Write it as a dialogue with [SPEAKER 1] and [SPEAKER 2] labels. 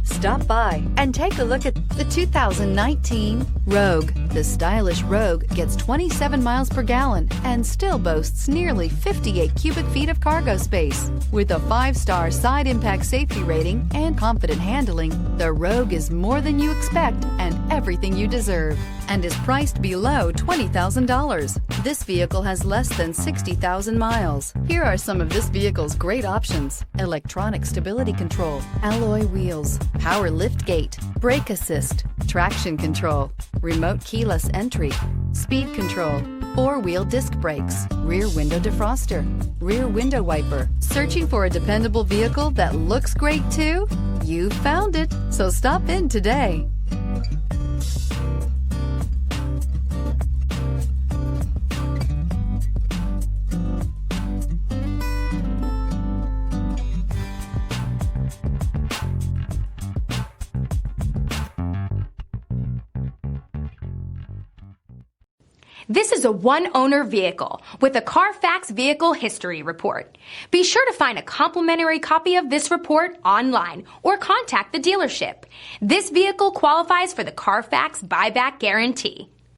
[SPEAKER 1] Stop by and take a look at the 2019 Rogue. The stylish Rogue gets 27 miles per gallon and still boasts nearly 58 cubic feet of cargo space. With a 5-star side impact safety rating and confident handling, the Rogue is more than you expect and everything you deserve, and is priced below $20,000. This vehicle has less than 60,000 miles. Here are some of this vehicle's great options: electronic stability control, alloy wheels, power lift gate, brake assist, traction control, remote keyless entry, speed control, 4-wheel disc brakes, rear window defroster, rear window wiper. Searching for a dependable vehicle that looks great too? You found it, so stop in today.
[SPEAKER 2] This is a one-owner vehicle with a Carfax Vehicle History Report. Be sure to find a complimentary copy of this report online or contact the dealership. This vehicle qualifies for the Carfax Buyback Guarantee.